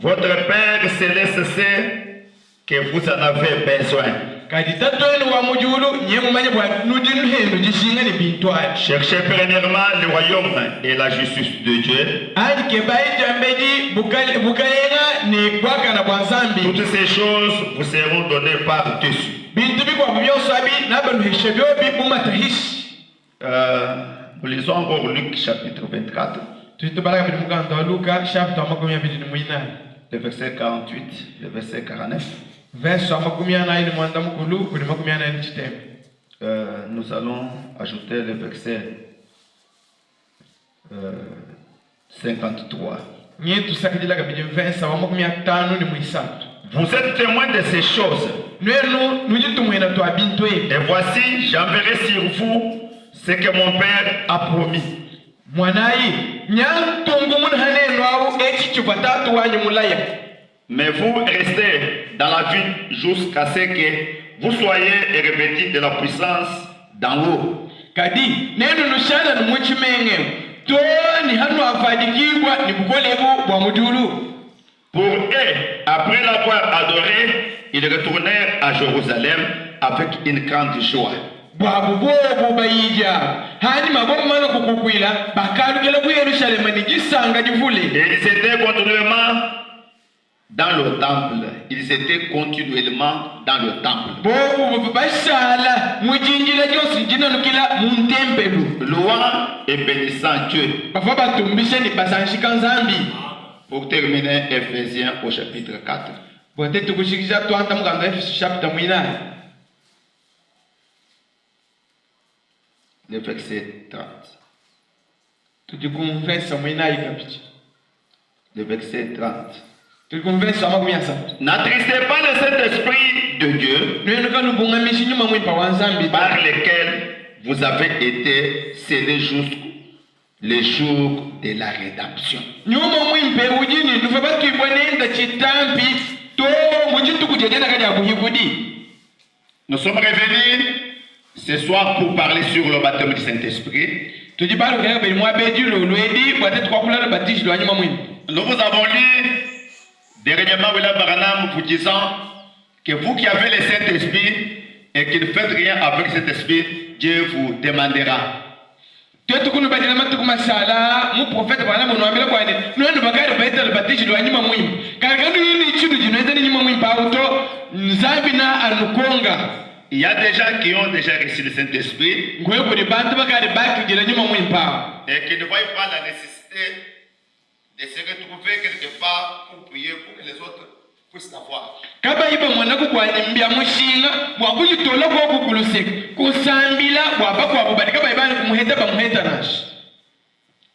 Votre Père céleste sait que vous en avez besoin. Cherchez premièrement le royaume et la justice de Dieu. Toutes ces choses vous seront données par-dessus. Nous lisons encore Luc chapitre 24. Le verset 48, le verset 49. Nous allons ajouter le verset 53. Vous êtes témoins de ces choses. Et voici, j'enverrai sur vous ce que mon Père a promis. Mais vous restez dans la vie jusqu'à ce que vous soyez revêtus de la puissance d'en haut. Pour eux, après l'avoir adoré, ils retournèrent à Jérusalem avec une grande joie. Et ils étaient continuellement dans le temple. Ils étaient continuellement dans le temple. Louant et bénissant Dieu. Pour terminer, Ephésiens au chapitre 4. Le verset 30. Le verset 30. N'attristez pas le Saint-Esprit de Dieu par lequel vous avez été scellés jusqu'au jour de la rédemption. Nous sommes revenus ce soir pour parler sur le baptême du Saint-Esprit. Nous vous avons lu dernièrement William Branham vous disant que vous qui avez le Saint-Esprit et qui ne faites rien avec cet esprit, Dieu vous demandera. Il y a des gens qui ont déjà reçu le Saint-Esprit et qui ne voient pas la nécessité de se retrouver quelque part pour prier pour que les autres puissent l'avoir.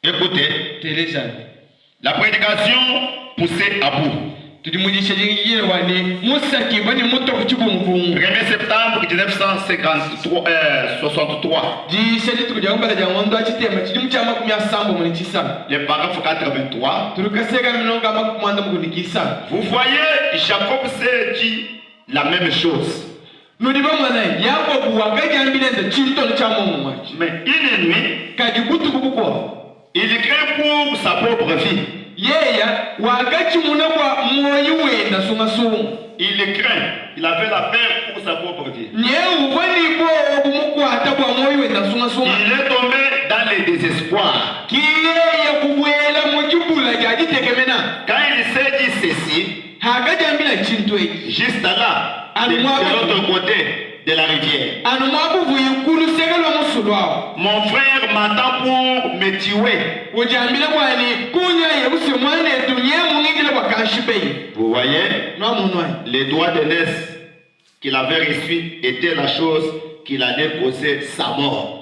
Écoutez, la prédication poussée à bout. 1er septembre 1963. Le paragraphe 83. Vous voyez, Jacob s'est dit la même chose. Mais une nuit, il craint pour sa propre vie. Il craint, il avait la peur pour sa propre vie. Il est tombé dans le désespoir. Quand il s'est dit ceci, juste là, de l'autre côté de la rivière, mon frère m'attend pour me tuer. Vous voyez, les doigts de l'aise qu'il avait reçus était la chose qu'il allait causer sa mort.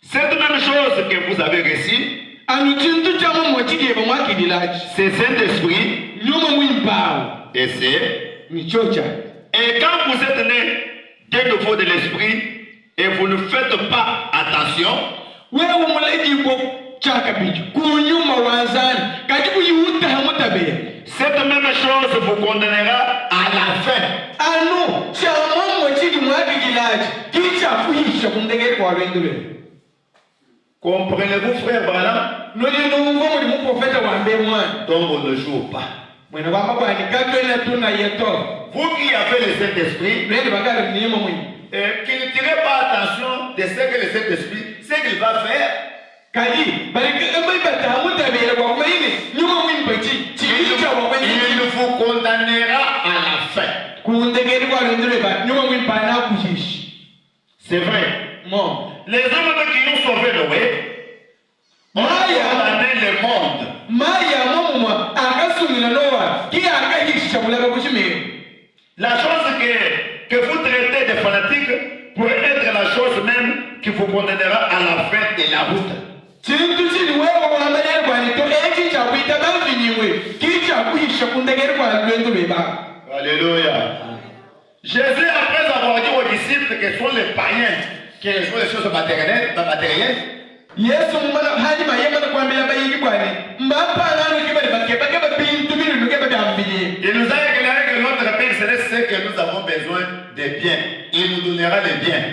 Cette même chose que vous avez reçue, c'est Saint-Esprit. Et c'est. Et quand vous êtes né de nouveau de l'Esprit et vous ne faites pas attention, cette même chose vous condamnera à à la fin. Ah non, c'est un moment où tu m'as dit qu'il a fouillé sur mon dégât pour aller de Comprenez-vous, frère Branham? nous disons, mon prophète a un bémoin. Donc on ne joue pas. Vous qui avez le Saint-Esprit, qui ne tirez pas attention de ce que le Saint-Esprit, ce qu'il va faire. Il vous condamnera à la fin. C'est vrai. Les hommes qui ont sauvé Noé ont condamné le monde. La chose que vous traitez de fanatique pourrait être la chose même qui vous condamnera à la fin de la route. Alléluia. Jésus, après avoir dit aux disciples que sont les païens, qui sont les choses matérielles, il nous a éclairé que notre Père céleste sait que nous avons besoin des biens. Il nous donnera les biens.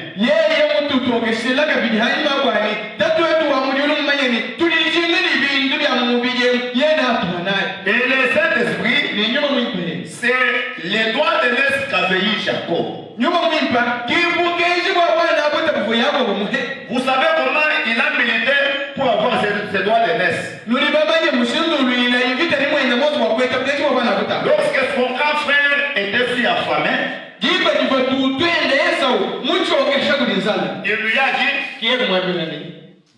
Et le Saint-Esprit, c'est les doigts de l'aise qu'a veillé Jacob. Vous savez comment il a milité pour avoir ses doigts de l'aise. Lorsque son grand frère était si affamé, il lui a dit,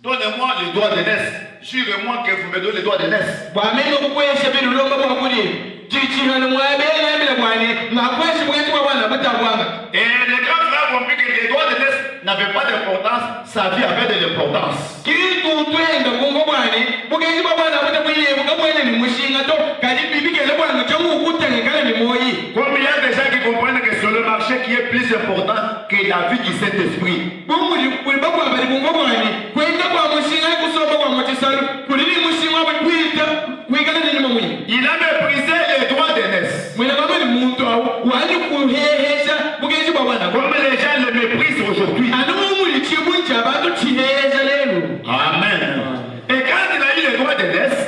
donnez-moi les doigts de l'aise. Jurez-moi que vous me donnez les doigts de l'aise. Et les grands frères ont compris que les doigts de l'aise n'avaient pas d'importance, sa vie avait de l'importance. Comme il y a des gens qui comprennent que c'est le marché qui est plus important que la vie du Saint-Esprit. Il a méprisé les droits d'aînesse. Comme les gens le méprisent aujourd'hui. Amen. Et quand il a eu les droits d'aînesse,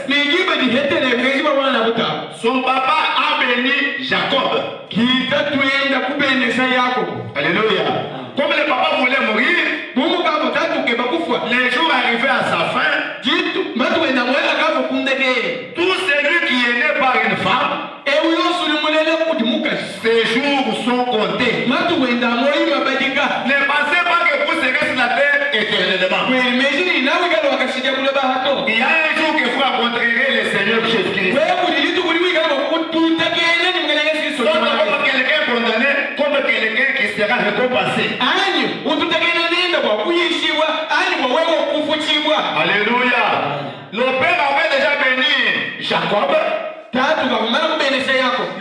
son papa a béni Jacob. Alléluia. Comme le papa voulait mourir, les jours arrivaient à sa fin. Tout celui qui est né par une femme, ces jours sont comptés. Ne pensez pas que vous serez sur la terre éternellement. Il y a un jour que vous rencontrerez le Seigneur Jésus-Christ. Comme quelqu'un condamné, comme quelqu'un qui sera récompensé. Alléluia. Le Père avait déjà béni Jacob.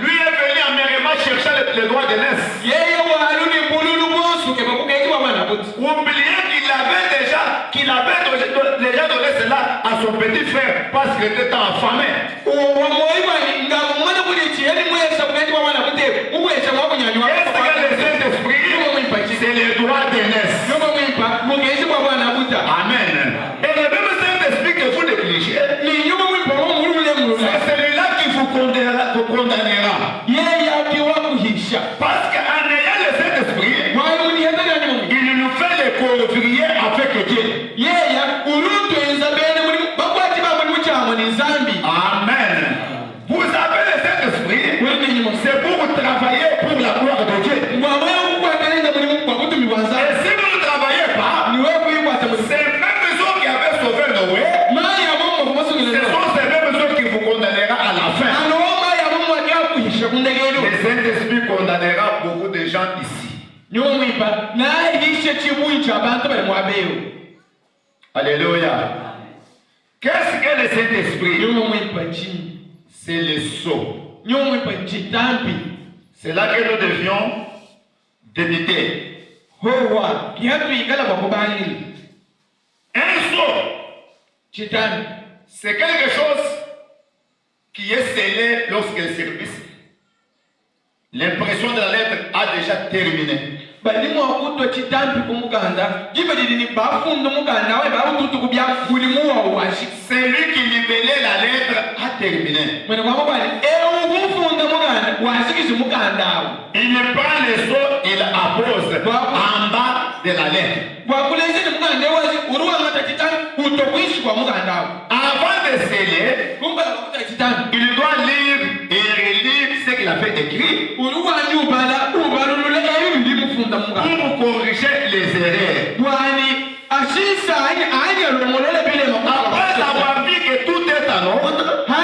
Lui est venu amèrement chercher le droit de l'aise. Oubliez qu'il avait déjà donné cela à son petit frère parce qu'il était affamé. Est-ce que le Saint-Esprit, c'est le droit de l'aise? Amen. Et le même Saint-Esprit que vous négligez, c'est celui-là qui vous condamnera. Parce qu'en ayant le Saint-Esprit, il nous fait les co-ouvriers avec Dieu. Amen. Vous avez le Saint-Esprit, c'est pour travailler pour la gloire de Dieu. Et si vous ne travaillez pas, c'est les mêmes choses qui avaient sauvé Noé. Ce sont ces mêmes choses qui vous condamnera à la fin. Le Saint-Esprit condamnera beaucoup de gens ici. Alléluia. Qu'est-ce que le Saint-Esprit? C'est le sceau. C'est là que nous devions débuter. Un sceau, c'est quelque chose qui est scellé lorsque le service. L'impression de la lettre a déjà terminé. bali mwakuto chitambi kumukanda jibadili ni bafundo mukanda we baututu kubya mulimu wa washi. Celui qui libellait la lettre a terminé. Mwene kwa mabali bufunda mukanda washikisi mukanda. Il ne prend les seaux, il appose en bas de la lettre. Wakuleze ni mukanda washi uruwa ngata chitambi utokwishi kwa mukanda. Avant de sceller, il doit lire et relire ce qu'il a fait écrit pour corriger les erreurs. Après avoir vu que tout est en ordre, la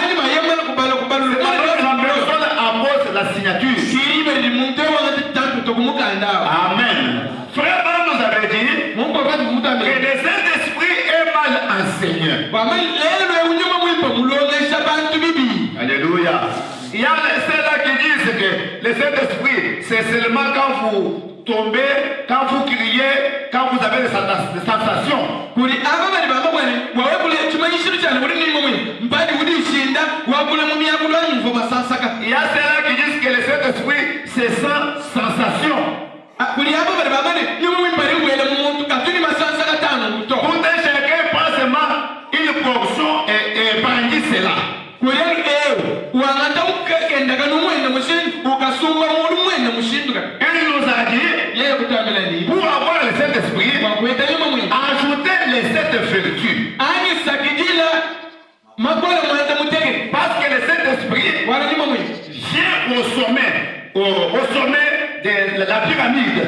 personne appose la signature. Amen. Frère nous avait dit que le Saint-Esprit est mal enseigné. Alléluia. Il y a ceux-là qui disent que le Saint-Esprit, c'est seulement quand vous tombez, quand vous criez, quand vous avez des sensations. Il y a ceux-là qui disent que le Saint-Esprit, c'est sans sensation. Tout un chacun prend seulement une portion et brandit cela. Il nous a dit, pour avoir le Saint-Esprit, ajouter les 7 vertus. Parce que le Saint-Esprit vient au sommet de la pyramide.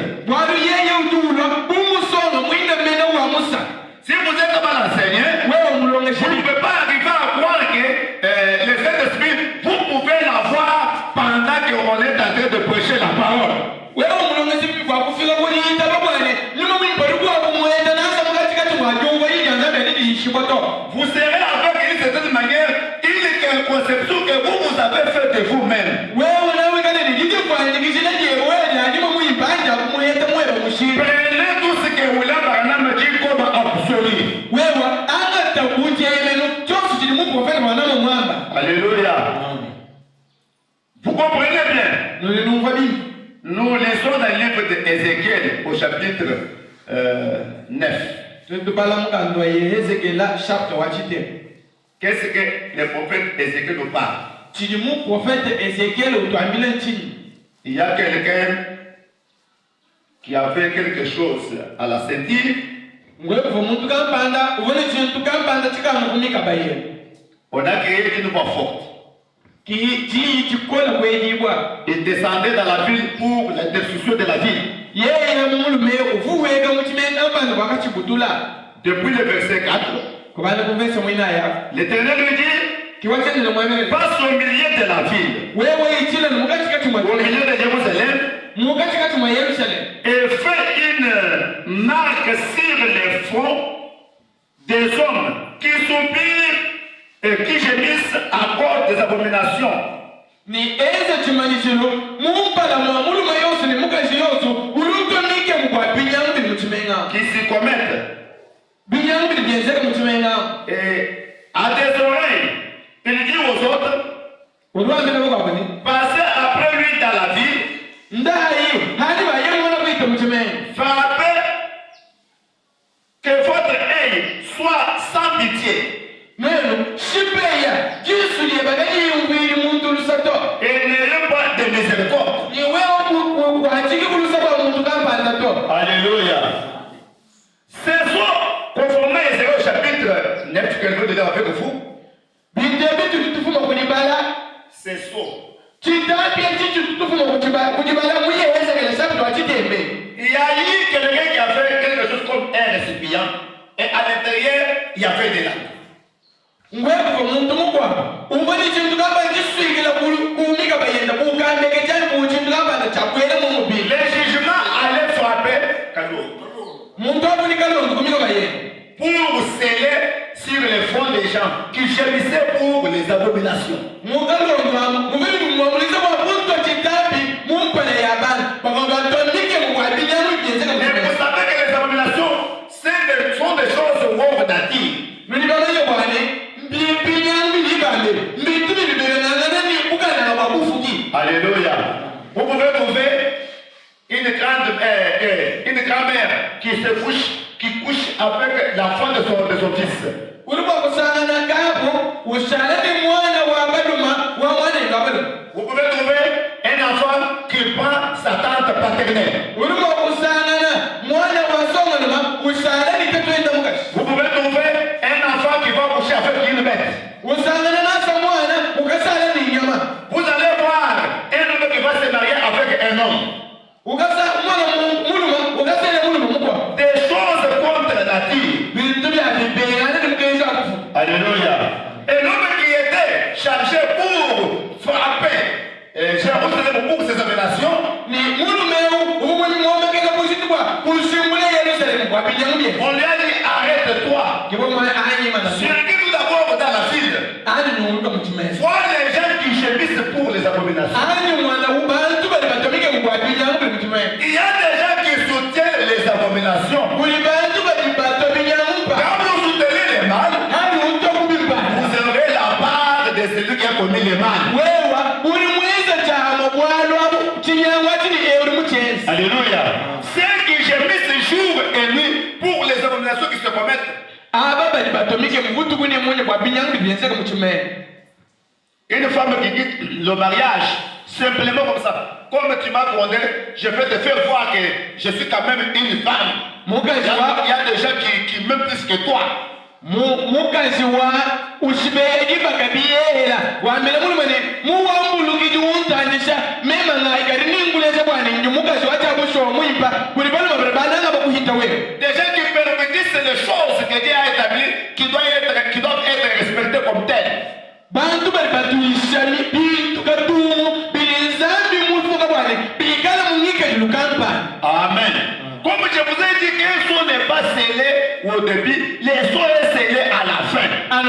Si vous êtes mal enseigné, vous ne pouvez pas arriver à croire que le Saint-Esprit, vous pouvez l'avoir pendant qu'on est en train de prêcher la parole. Vous serez avec une certaine manière une conception que vous avez faite de vous-même. Prenez tout ce que William Branham dit comme absolu. Alléluia. Vous comprenez bien? Nous laissons dans le livre d'Ézéchiel au chapitre 9. Qu'est-ce que le prophète Ézéchiel nous parle? Il y a quelqu'un qui a fait quelque chose à la ceinture. On a créé une voix forte. Il descendait dans la ville pour la destruction de la ville. Depuis le verset 4, l'Éternel lui dit, passe au milieu de la ville, au milieu de Jérusalem, et fais une marque sur les fronts des hommes qui soupirent et qui gémissent à cause des abominations. Qui s'y commettent. Et à des oreilles, il dit aux autres, passez après lui dans la ville, frappez, que votre œil soit sans pitié. Et n'ayez pas de miséricorde. Alléluia. C'est ça, conformément à Ézéchiel au chapitre 9, que je veux dire avec vous. C'est ça. Il y a eu quelqu'un qui a fait quelque chose comme un récipient, et à l'intérieur, il y avait des lames. Les jugements allaient frapper pour sceller sur les fronts des gens qui gémissaient pour les abominations. Mais vous savez que les abominations sont des choses ordinatives. Alléluia. Vous pouvez trouver une grand-mère qui couche avec l'enfant de son fils. Vous pouvez trouver un enfant qui prend sa tante paternelle. Vous pouvez trouver un enfant qui va coucher avec une bête. Vous allez voir un homme qui va se marier avec un homme. Des choses contre nature. Alléluia. Et l'homme qui était chargé pour frapper Jérusalem pour ses abominations, on lui a dit arrête-toi. Surgis tout d'abord dans la ville. Vois les gens qui gémissent pour les abominations. Il y a des gens qui soutiennent les abominations. Quand vous soutenez les mâles, vous aurez la part de celui qui a commis les mâles. Alléluia. Ceux qui gémissent jour et nuit pour les abominations qui se commettent. Une femme qui quitte le mariage simplement comme ça. Comme tu m'as demandé, je vais te faire voir que je suis quand même une femme. Il y a des gens qui m'aiment plus que toi. Des gens qui permettent les choses que Dieu a établies qui doivent être respectées comme telles. Amen. Comme je vous ai dit qu'un son n'est pas scellé au début, les sons est scellé à la fin. Quand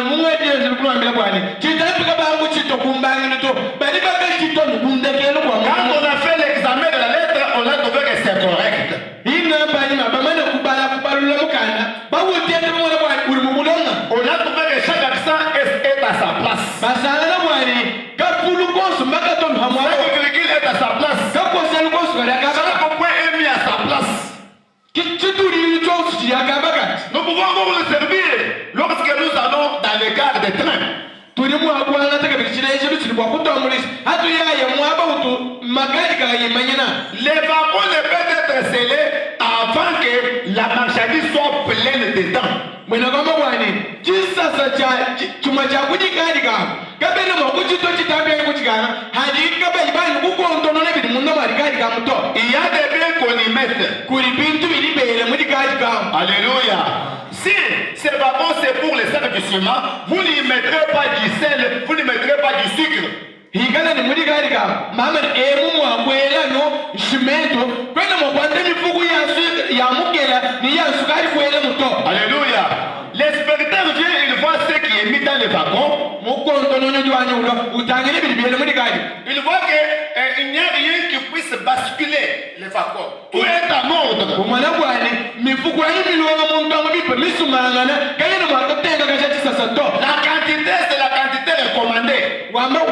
on a fait l'examen de la lettre, on a trouvé que c'est correct. On a trouvé que chaque accent est à sa place. Chaque virgule est à sa place. Chaque point est mis à sa place. Nous pouvons encore le servir lorsque nous allons dans les gares de train. Les wagons ne peuvent être scellés avant que la marchandise soit pleine dedans. Il y a des biens qu'on y mette. Alléluia. Si ces wagons c'est pour les sacs du ciment, vous n'y mettrez pas du sel, vous n'y mettrez pas du sucre. Alléluia. Les spectateurs viennent, ils voient ce qui est mis dans les wagons. Ils voient qu'il n'y a rien qui puisse basculer les wagons. Tout est en ordre. La quantité, c'est la quantité recommandée. Maintenant,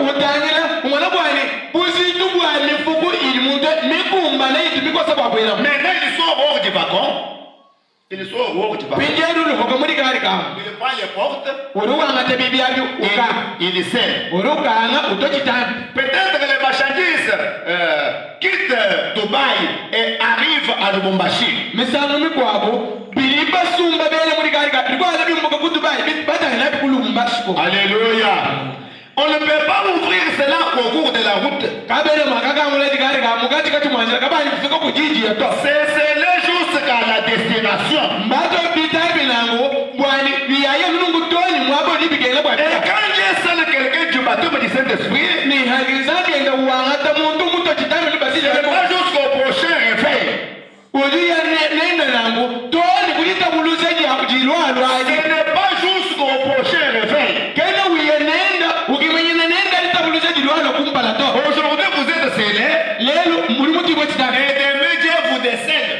ils sont hors du wagon. Ils sont hors du wagon. Il prend les portes. Il sert. Peut-être que les marchandises quittent Dubaï et arrivent à Lubumbashi. Alléluia. On ne peut pas ouvrir cela au cours de la route. C'est scellé jusqu'à la destination. Et quand Dieu scelle quelqu'un du baptême du Saint-Esprit, c'est pas jusqu'au prochain réveil. Ce n'est pas jusqu'au prochain réveil. Aujourd'hui vous êtes scellés. Et demain Dieu vous décède.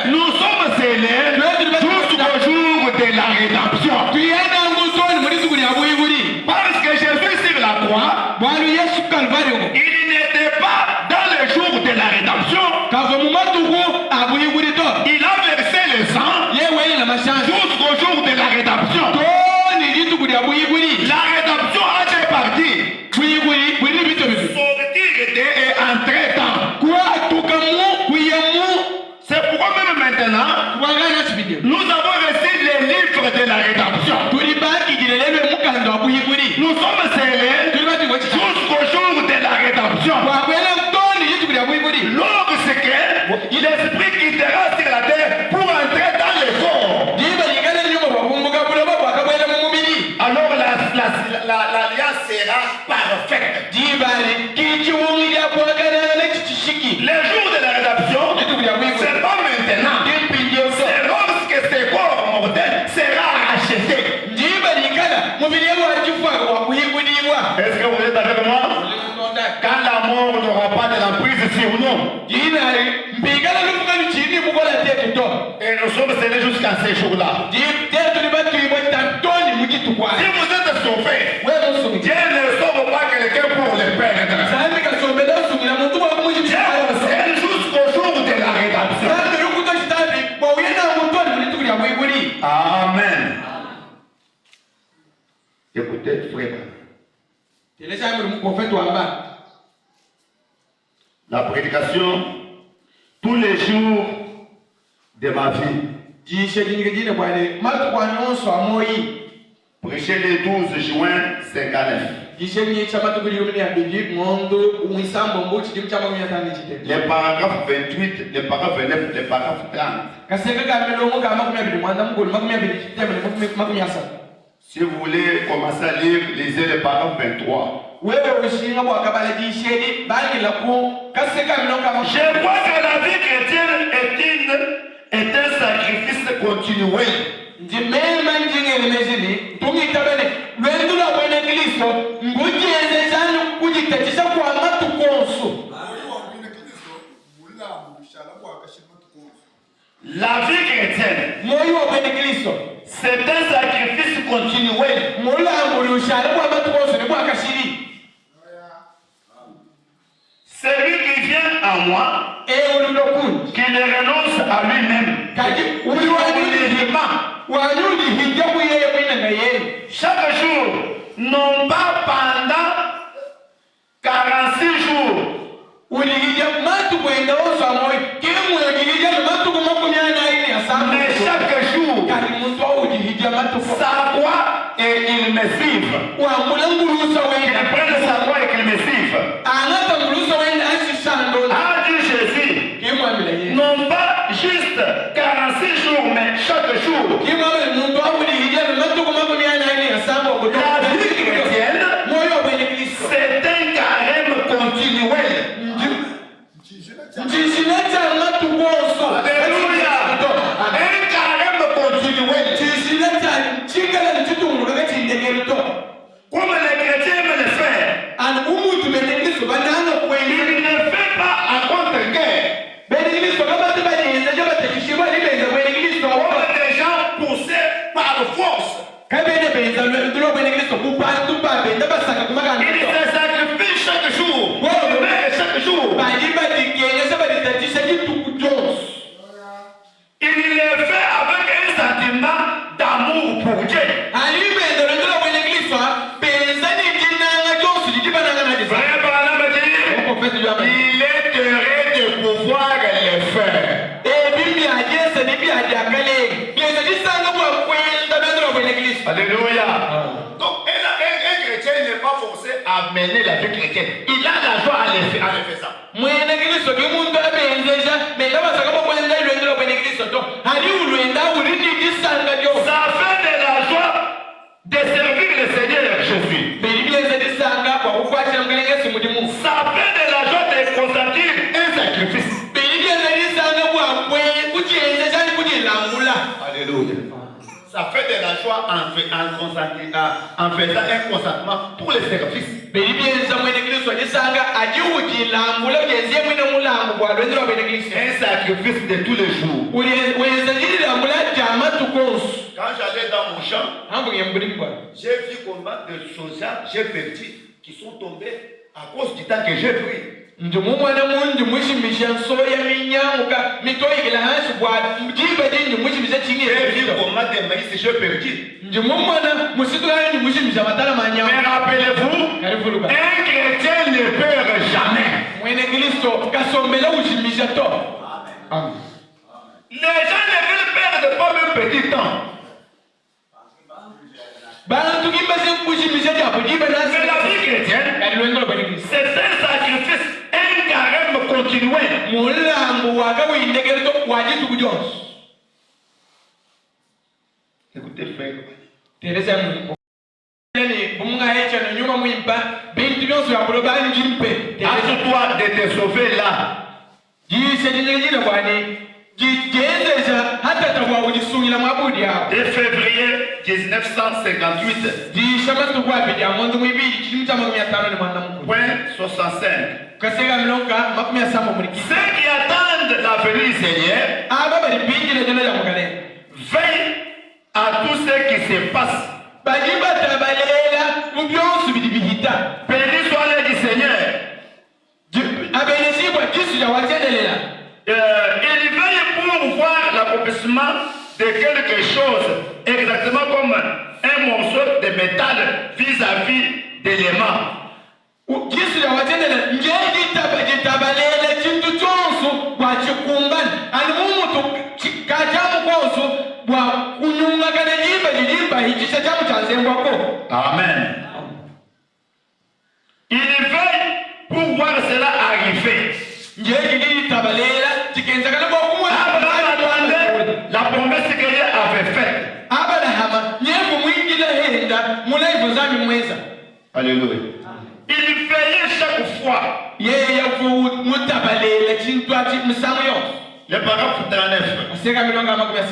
Nous sommes scellés jusqu'au jour de la rédemption. Parce que Jésus sur la croix Il n'était pas dans le jour de la rédemption. Il a versé le sang jusqu'au jour de la rédemption. La rédemption a des parties. Sortir et entrer dans. C'est pourquoi même maintenant, nous avons reçu les livres de la rédemption. Nous sommes scellés jusqu'au jour de la rédemption. Lorsque l'esprit quittera sur la terre pour entrer dans le corps, alors l'alliance sera parfaite. Le jour de la rédemption, c'est pas maintenant. C'est lorsque ce corps mortel sera racheté. Est-ce que vous êtes avec moi? Quand la mort n'aura pas de l'emprise sur nous, et nous sommes scellés jusqu'à ces jours-là. Si vous êtes sauvé, Dieu ne sauve pas quelqu'un pour le perdre. Dieu vous scelle jusqu'au jour de la rédemption. Amen. Écoutez, frère. La prédication tous les jours de ma vie. Prêcher le 12 juin 59. Les paragraphes 28, les paragraphes 29, les paragraphes 30. Si vous voulez commencer à lire, lisez le paragraphe 23. Je crois que la vie chrétienne est un sacrifice continuel. La vie chrétienne, c'est un sacrifice continuel. Celui qui vient à moi, qui ne renonce à lui-même, chaque jour, non pas pendant 46 jours, mais chaque jour, sa croix et il me suive. Il prenne sa croix et qu'il me suive. A dit Jésus, non pas juste 46 jours, mais chaque jour. La vie chrétienne, c'est un carême continuel. Alléluia. Un carême continuel. Comme les chrétiens aiment le faire. Il ne fait pas à contre-guerre. Comme des gens poussés par force. Il se sacrifie chaque jour. Mais chaque jour. Il le fait avec un sentiment d'amour pour Dieu. Il est heureux de pouvoir le faire. Alléluia. Donc, un chrétien n'est pas forcé à mener la vie chrétienne. Il a la joie à le faire ça. Ça fait de la joie de servir le Seigneur Jésus. Ça fait de la joie de consentir un sacrifice. Alléluia. Ça fait de la joie en faisant un consentement pour les services. Un sacrifice de tous les jours. Quand j'allais dans mon champ, j'ai vu combien de soldats j'ai perdu qui sont tombés À cause du temps que j'ai pris. Njumumwana mundu mushimisha nsoya minyamuka mitoyikila hansi bwa mjiba dini mushimisha chini J'ai vu comment des maïs j'ai perdu. Njumumwana musitukani mushimisha matala manyamu. Mais rappelez-vous, un chrétien ne perd jamais. Mwene Kristo kasombela ushimisha to. Amen. Les gens ne veulent perdre pas même petit temps. Mais la vie chrétienne, c'est un sacrifice, un carême continué. Écoutez, frère. Assure-toi de te sauver là. De février 1958. Point 65. Ceux qui attendent la venue du Seigneur veillent à tout ce qui se passe. Béni soit l'œil du Seigneur. Il veille pour voir l'accomplissement de quelque chose, exactement comme un morceau de métal vis-à-vis d'éléments. Amen. Il veille pour voir cela arriver. Abraham attendait la promesse que Dieu avait faite. Alléluia. Il veillait chaque fois. Le paragraphe 39.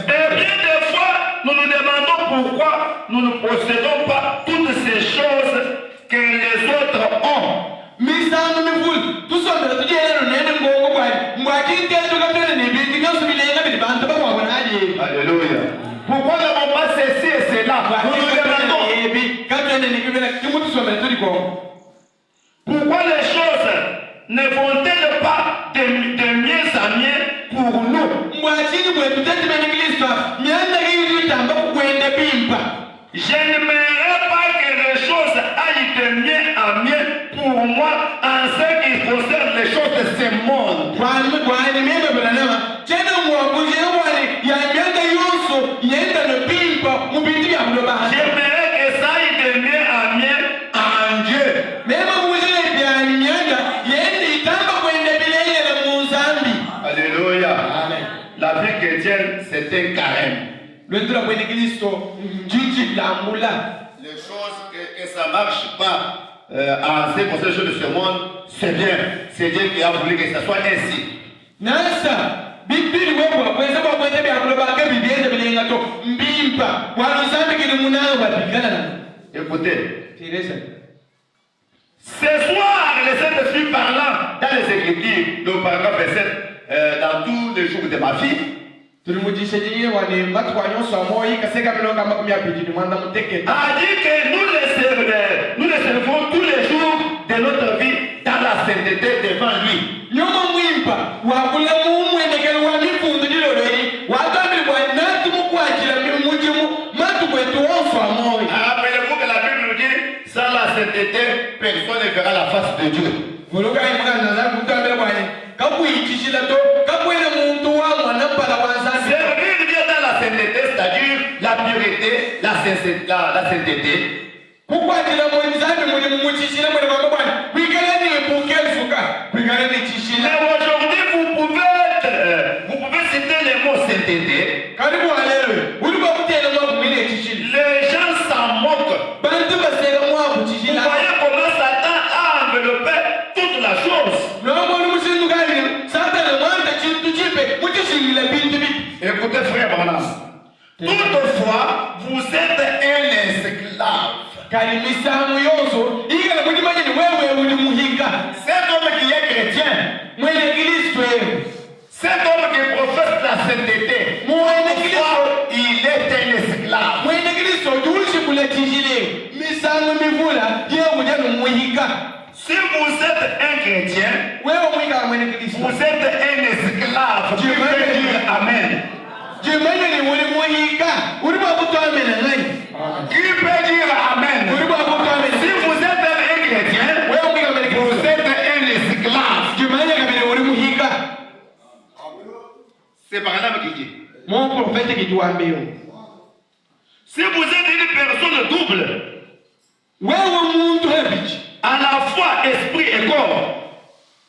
Et bien des fois, nous nous demandons pourquoi nous ne possédons pas toutes ces choses que les autres ont. Alléluia. Pourquoi n'avons pas ceci et cela? Nous nous demandons. Pourquoi les choses ne vont-elles pas de mieux en mieux pour nous? Je n'aimerais pas que les choses aillent de mieux en mieux pour moi en ce qui concerne les choses de ce monde. J'aimerais que ça aille de mieux en mieux en Dieu. Alléluia. Amen. La vie chrétienne, c'est un carême. Les choses que ça ne marche pas en ce qui concerne les choses de ce monde, c'est bien. C'est Dieu qui a voulu que ça soit ainsi. Écoutez. Ce soir, le Saint-Esprit parlant dans les Écritures, le paragraphe 27, dans tous les jours de ma vie, a dit que nous le servons tous les jours de notre vie dans la sainteté devant lui. Rappelez-vous que la Bible nous dit, sans la sainteté, personne ne verra la face de Dieu. Servir Dieu dans la sainteté, c'est-à-dire la pureté, la sainteté. Mais aujourd'hui, vous pouvez citer les mots sainteté. Les gens s'en moquent. Vous voyez comment Satan a enveloppé toute la chose. Écoutez, frère Branham. Toutefois, vous êtes un esclave. Cet homme qui est chrétien, cet homme qui professe la sainteté, il est un esclave. Si vous êtes un chrétien, wewe mwika mwene Kristo vous êtes un esclave. Tu peux dire Amen. jimanye ni uri muhika uri bakutwamena ngai Qui peut dire Amen? uri bakutwamena Si vous êtes un chrétien, wewe mwika mwene Kristo vous êtes un esclave. jimanye kabiri uri muhika C'est par là qu'il dit. mon prophète kijiwambeo Si vous êtes une personne double, wewe muntu hebiji à la fois esprit et corps,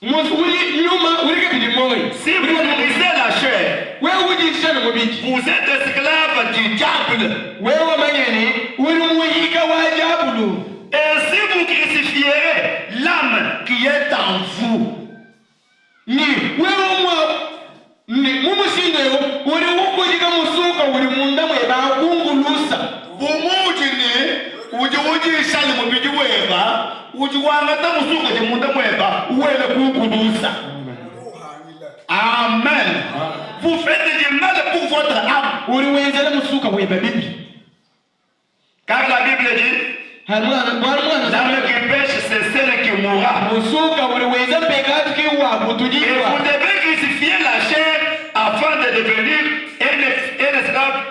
muntu uri nyuma uri kabiri moyo si vous nourrissez la chair, wewe ujishana mubiji vous êtes esclave du diable. wewe manyeni uri muhika wa jabulu Et si vous crucifierez l'âme qui est en vous, ni wewe ni mumusindeyo uri wukujika musuka uri munda mwe bakungulusa bumujini ujiwujishali mubiji weba ujiwangata musuka jimunda mweba uwele kukudusa. Amen. Vous faites du mal pour votre âme. uri wenzela musuka weba bibi Car la Bible dit, l'âme qui pêche, c'est celle qui mourra. musuka uri wenza pekatu kiwa Et kutujikwa vous devez crucifier la chair afin de devenir un esclave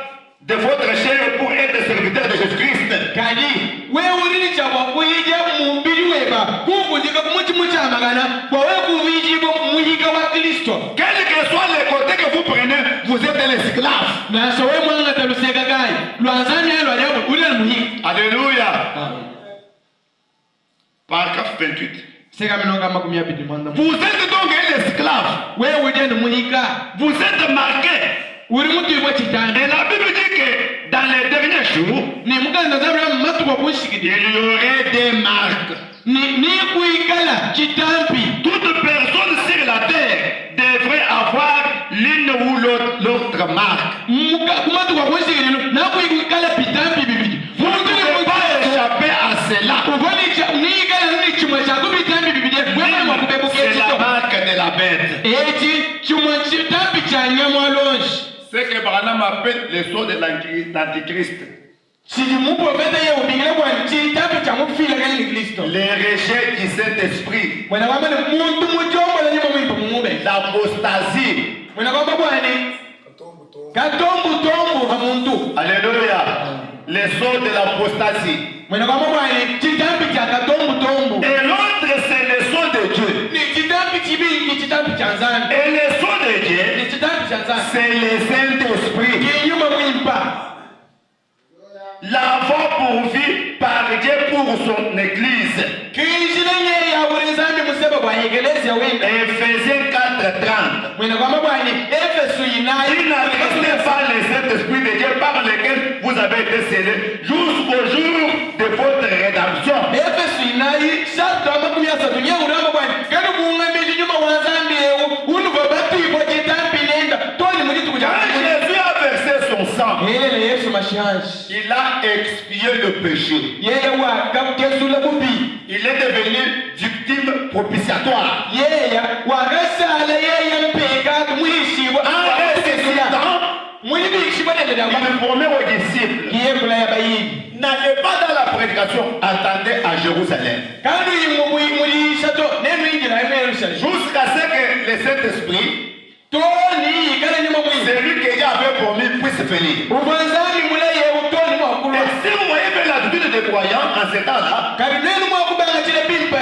de votre chair pour être serviteur de Jésus-Christ. kadi wewe uri chakwa kuija mumbili weba kukujika kumuchimu chamagana kwa wewe kuvijibwa muhika wa Kristo Quel que soit le côté que vous prenez, vous êtes un esclave. na so wewe mwanga taluseka gai lwanzani yelo ajabu uri muhika. Alléluia. Paragraphe 28. Seka minonga makumi abiri mwanda Vous êtes donc un esclave. wewe uje muhika Vous êtes marqué. uri mutu ibwa chitani Et la Bible dit que dans les derniers jours, ni muganda zabula matu kwa kushikidi il y aurait des marques. ni kuikala chitampi Toute personne sur la terre devrait avoir l'une ou l'autre marque. kumatu kwa kushikidi na kuikala pitampi bibidi Vous ne pouvez pas échapper à cela. ni ikala ni chuma cha kupitampi bibidi wewe mwakubebuke C'est la chito marque de la bête. eti chuma chitampi cha nyama lonji Ce que Branham appelle le sceau de l'antichrist. sidi muprofeta ye ubingile kwa chitampi cha mufila kani Kristo Les rejets du Saint-Esprit. mwana kwamba ni muntu mujombo la nyuma mwimpa mumube L'apostasie. mwana kwamba bwana katombu tombu ha muntu Alléluia. Le sceau de l'apostasie. mwana kwamba bwana chitampi cha katombu tombu Et l'autre, c'est le sceau de Dieu. ni chitampi chibingi chitampi cha nzani Et le sceau de Dieu, ni chitampi cha nzani c'est le Saint-Esprit. kinyuma mwimpa L'avant pourvu par Dieu pour son église. kinjilenge ya ulinzambi museba kwa egelezi ya wenda Éphésiens 4:30. mwena kwamba bwana Efeso inayo Il n'attendait pas le Saint-Esprit de Dieu par lequel vous avez été scellés jusqu'au jour de votre rédemption. Efeso inayi shato amakumi asatu nyeuramba bwana kani kuungamili nyuma wanzambi ewu unu babati kwa chitampi nenda toni mujitu Quand kujamu Jésus a versé son sang, hele Yesu mashanji il a expié le péché. yeye wa kakesula kubi Il est devenu victime propitiatoire. yeya wakasala yeye mpeka muhishibwa En ressuscitant, muhibishibwa nende il promet aux disciples, kiyembula ya bayini n'allez pas dans la prédication, attendez à Jérusalem. kandi mulishato nenu injila ya Yerusalemu Jusqu'à ce que le Saint-Esprit, toni kana nyuma mwi celui que Dieu avait promis, puisse venir. ubanzani mulaye utoni mwakulu Et si vous voyez bien l'attitude des croyants en ce temps-là, kali nenu mwakubanga chile pimpe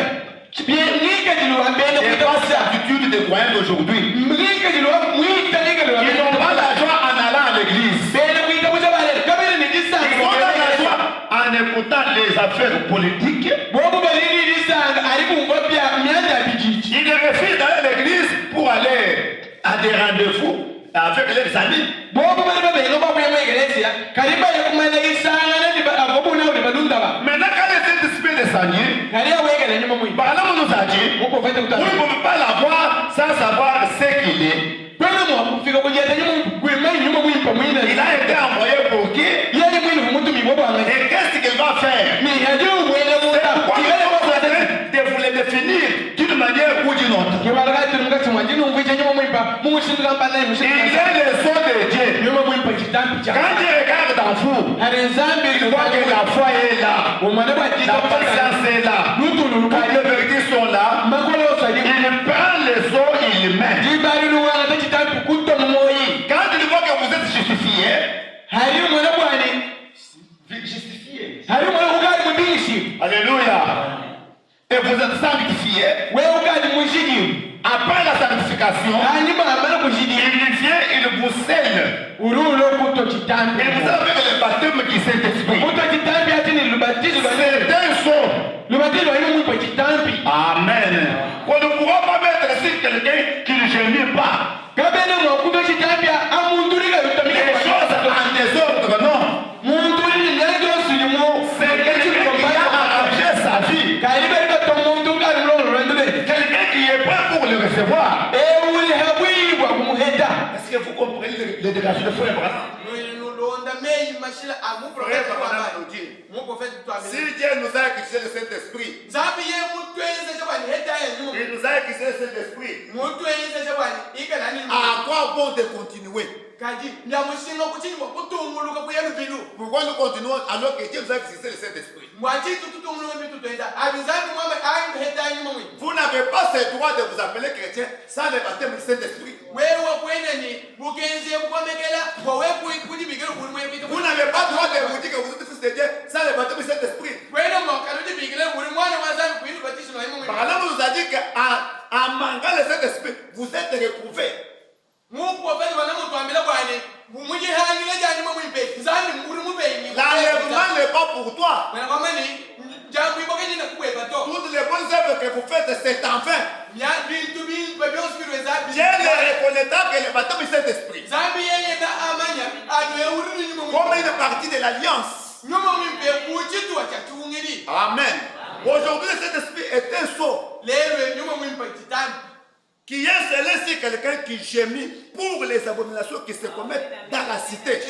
nika jilwa mbele c'est pas kutawasa l'attitude des croyants d'aujourd'hui. nika jilwa mwita nika jilwa Ils n'ont pas la joie en allant à l'église. bele kuita kuja bale kabele ni disanga Ils ont la joie en écoutant les affaires politiques. bobu balini disanga ari kumva pya myanda bijiji Ils refusent d'aller à l'église pour aller à des rendez-vous avec leurs amis. bobu bale babenga babuya mwegelezia kaliba yakumanya isanga nani avobu nawe badunda ba Maintenant, quand le Saint-Esprit descendit, kali awegele nyuma mwi Balaam nous a dit, muko fete vous kutana ne pouvez pas l'avoir sans savoir ce qu'il est. kwena mwakufika kujeta nyuma kwimai nyuma mwi pamwina Il a été envoyé pour qui? yeye mwini mutumi bobanga Et qu'est-ce qu'il va faire? ni hadi mwene muta Pourquoi kigale nous sommes en bobanga train de vous le définir d'une manière ou d'une autre? kibalagati mukati mwajinu mvije nyuma mwimpa mumushinga mbana Il mumushinga est le son de Dieu. nyuma mwimpa chitampi cha Quand il regarde en vous, hari nzambi il voit que la foi est là, umwana la bajita patience est là, nutulu quand les vérités sont Alléluia. Et vous êtes sanctifiés. wewe ukali mushiki Après la sanctification, hanyuma amala kushiki il vient, il vous scelle. urulo kutochitambi Et vous avez le baptême qui Saint-Esprit. kutochitambi ati ni lubatizo C'est un saut. lubatizo wa Mungu kwa chitambi. Amen. On ne pourra pas mettre sur quelqu'un qui ne gémit pas. kabene mwa kutochitambi amundulika Les yutamika choses en désordre, non. munduli nyanjo sulimo C'est quelqu'un qui a arrangé sa vie. kaliberika tomuntu kalilo rendele Quelqu'un qui est prêt pour le recevoir. ewuli habwibwa kumuheta. Est-ce que vous comprenez le dégagement de frère Branham? Si Dieu nous a accusé le Saint-Esprit, il nous a accusé le Saint-Esprit. À quoi bon de continuer? Pourquoi nous continuons alors que Dieu nous a accusé le Saint-Esprit? Vous n'avez pas ce droit de vous appeler chrétien sans le baptême du Saint-Esprit. Vous n'avez pas le droit de vous dire que vous êtes fils de Dieu sans le baptême du Saint-Esprit. Par là, on nous a dit qu'en manquant le Saint-Esprit, vous êtes reprouvés. L'enlèvement n'est pas pour toi. Toutes les bonnes œuvres que vous faites, c'est en vain. Dieu ne reconnaîtra que le baptême du Saint-Esprit comme une partie de l'alliance. Amen. Aujourd'hui, le Saint-Esprit est un sceau qui est scellé sur quelqu'un qui gémit pour les abominations qui se commettent dans la cité.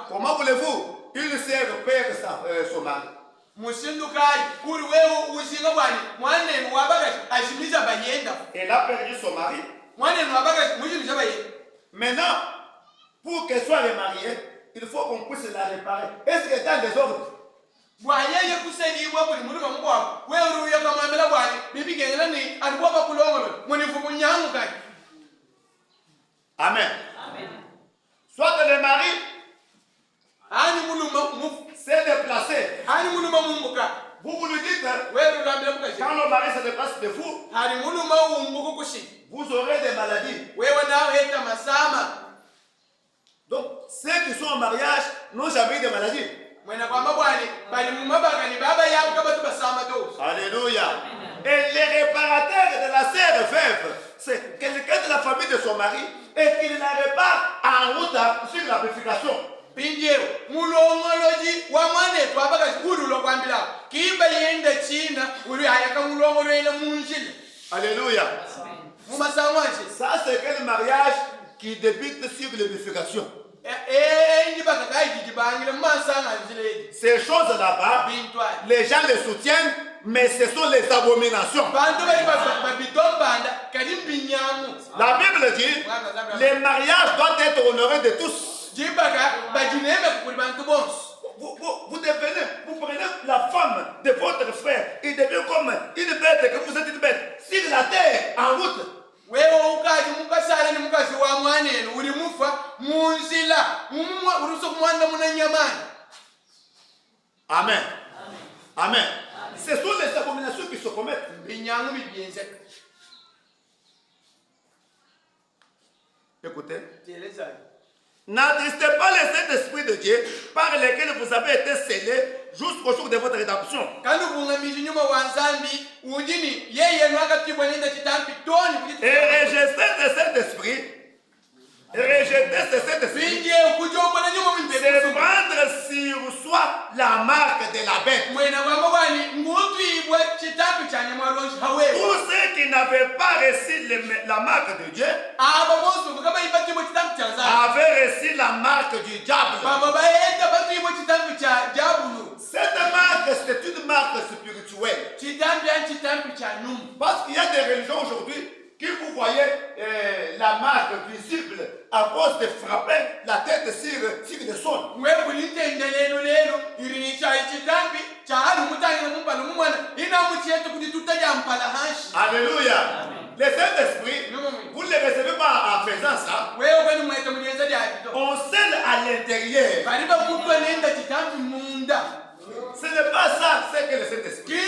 Comment voulez-vous une sœur perd son mari? Elle a perdu son mari. Maintenant, pour qu'elle soit remariée, il faut qu'on puisse la réparer. Est-ce qu'elle est en désordre? Amen. Soit le mari s'est déplacé. Vous vous le dites, quand le mari se déplace de vous, vous aurez des maladies. Donc, ceux qui sont en mariage n'ont jamais eu de maladies. Alléluia. Et les réparateurs de la sœur veuve, c'est quelqu'un de la famille de son mari et qui la répare en route sur la purification. Alléluia. Ça, c'est quel mariage qui débute sur l'unification. Ces choses là-bas, les gens les soutiennent, mais ce sont les abominations. La Bible dit, les mariages doivent être honorés de tous. Vous prenez la femme de votre frère, il devient comme une bête, que vous êtes une bête, sur la terre, en route. Amen. Amen. Ce sont les abominations qui se commettent. Écoutez. N'attristez pas le Saint-Esprit de Dieu par lequel vous avez été scellés jusqu'au jour de votre rédemption. Et rejeter ce Saint-Esprit, c'est prendre sur soi la marque de la bête. Tous ceux qui n'avaient pas reçu la marque de Dieu avaient reçu la marque du diable. Cette marque, c'est une marque spirituelle. Parce qu'il y a des religions aujourd'hui qui vous voyez la marque visible à cause de frapper la tête sur le sol. Alléluia. Le Saint-Esprit, vous ne le recevez pas en faisant ça. On scelle à à l'intérieur. Ce n'est pas ça, c'est que le Saint-Esprit.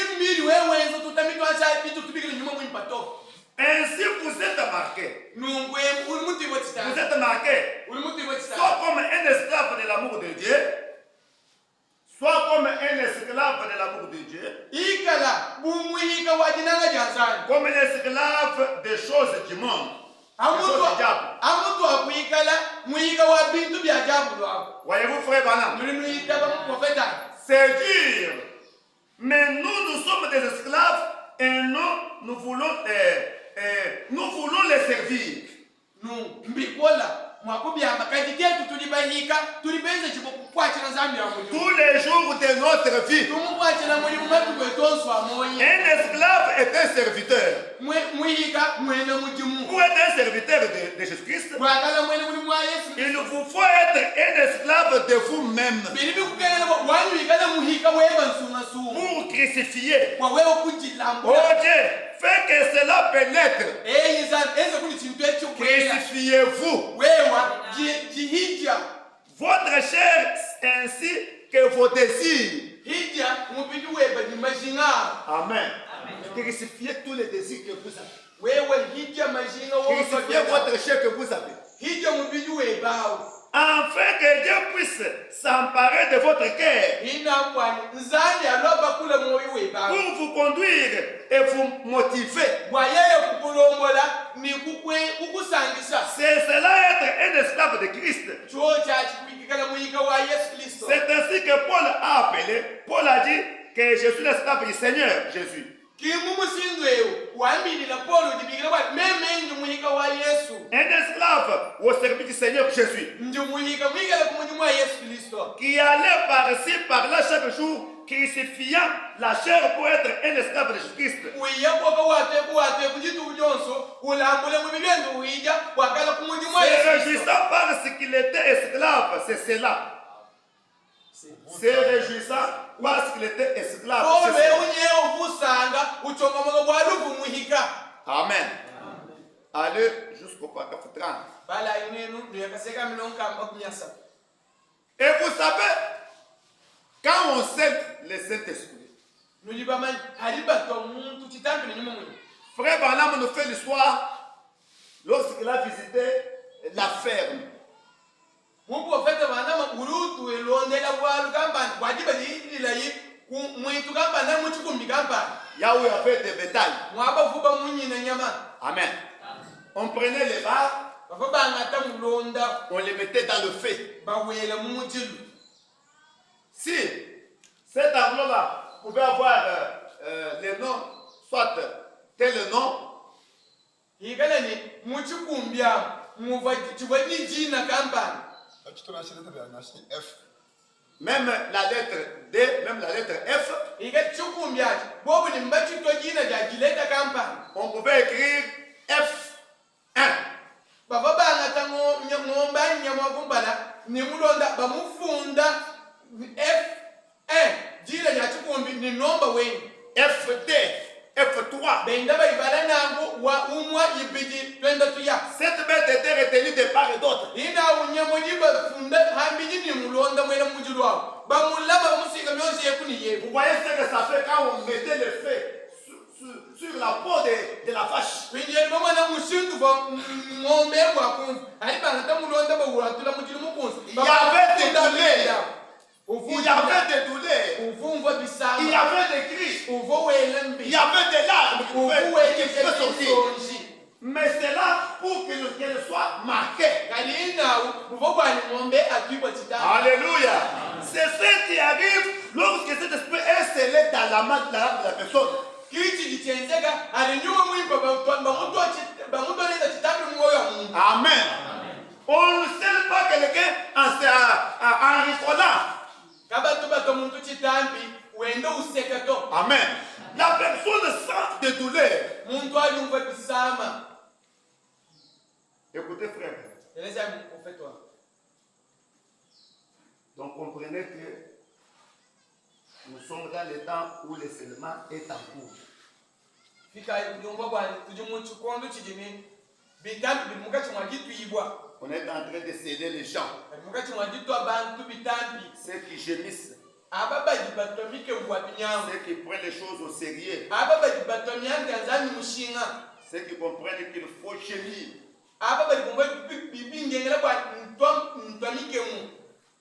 Ainsi vous êtes marqués. Vous êtes marqués. Soit comme un esclave de l'amour de Dieu, soit comme un esclave de l'amour de Dieu, comme un esclave des choses du monde. Voyez-vous, frère Banam? C'est dur. Mais nous sommes des esclaves et nous voulons les servir. Tous les jours de notre vie. Un esclave est un serviteur. Pour être un serviteur de Jésus-Christ, il vous faut être un esclave de vous-même. Pour crucifier. Oh Dieu, fait que cela pénètre. Crucifiez-vous. Votre chair ainsi que vos désirs. Amen. Crucifiez tous les désirs que vous avez. Crucifiez votre chair que vous avez. Afin que Dieu puisse s'emparer de votre cœur pour vous conduire et vous motiver. C'est cela être un esclave de Christ. C'est ainsi que Paul a appelé. Paul a dit que je suis l'esclave du Seigneur Jésus. Un esclave au service du Seigneur Jésus, qui allait par-ci, par-là chaque jour, crucifiant la chair pour être un esclave de Jésus-Christ. Se réjouissant parce qu'il était esclave, c'est cela. Se réjouissant parce qu'il était esclave. Amen. Allez jusqu'au paragraphe 30. Et vous savez, quand on sait le Saint-Esprit, Frère Barnum nous fait l'histoire lorsqu'il a visité la ferme. Là où il y avait des bétails. Amen. On prenait les barres, on les mettait dans le feu. Si cet arbre-là pouvait avoir les noms, soit tel nom, même la lettre D, même la lettre F, on pouvait écrire F1. FD, F3. Cette bête était retenue de part et d'autre. Vous voyez ce que ça fait quand on mettait le feu sur la peau de la vache. Il y avait des douleurs. Il y avait des douleurs. Il y avait des cris. Il y avait des larmes qui pouvaient sortir. Mais c'est là pour qu'elle soit marquée. Alléluia. C'est ce qui arrive lorsque cet esprit est scellé dans la main de la personne. Amen. On ne scelle pas quelqu'un en rigolant. Amen. La personne sent des douleurs. Écoutez, frère. Donc comprenez que nous sommes dans le temps où le scellement est en cours. On est en train de céder les gens. mukati mwajitwa bantu bitambi Ceux qui gémissent. ababaji batomike bwabinyamu Ceux qui prennent les choses au sérieux. ababaji batomyange nzani mushinga Ceux qui comprennent qu'il faut gémir. ababaji kumwe bibingengela bwa ntomike mu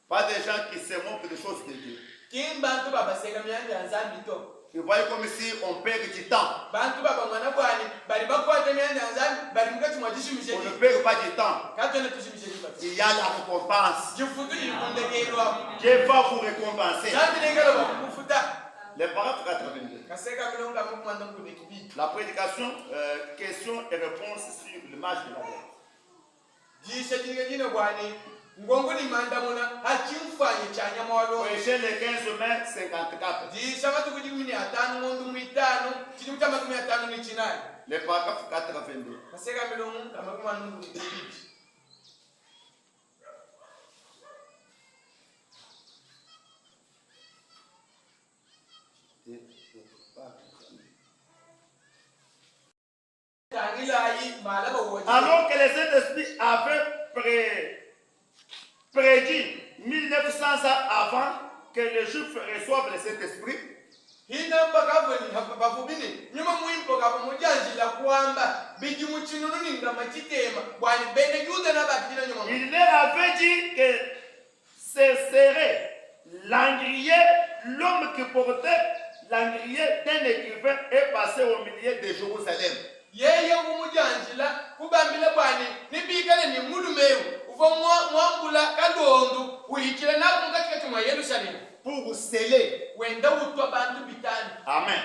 Pas des gens qui se moquent des choses de Dieu. kimbantu babaseka myanga nzambi to Ils voient comme si on perd du temps. bantu babangana bwani bali bakwata myanga nzambi bali mukati On mwajishimishe ne perd pas du temps. katone tushimishe libati Il y a la récompense. jifutu ilikundekelwa Dieu va vous récompenser. zambi nengala bakufuta Les paragraphes 82. kaseka milonga mukumanda mkunde kibiti La prédication, questions et réponses sur l'image de la terre. jisha jingine bwani ngongo ni manda muna hachimfanye chanya mwalo Prêchez le 15 mai 54. jisha watu kujimini atano ngondu mwitano chini kama 500 ni chinai Les paragraphes 82. kaseka milongo kama kumanda mkunde kibiti Alors que les Saint-Esprit avaient prédit 1900 ans avant que les Juifs reçoivent le Saint-Esprit, hina bakavuni bavubini nyuma mwimpo kava mujanjila kwamba biji muchinunu ninga machitema bwani bene yuda na bakina nyuma il leur avait dit que ce serait l'angrier, l'homme qui portait l'angrier d'un écrivain est passé au milieu de Jérusalem. yeye umujanjila kubambila bwani nibikale ni mulumewu uva mwambula kalondu uhikile naku katikati mwa Yerusalemu Pour sceller. wenda utwa bantu bitani Amen.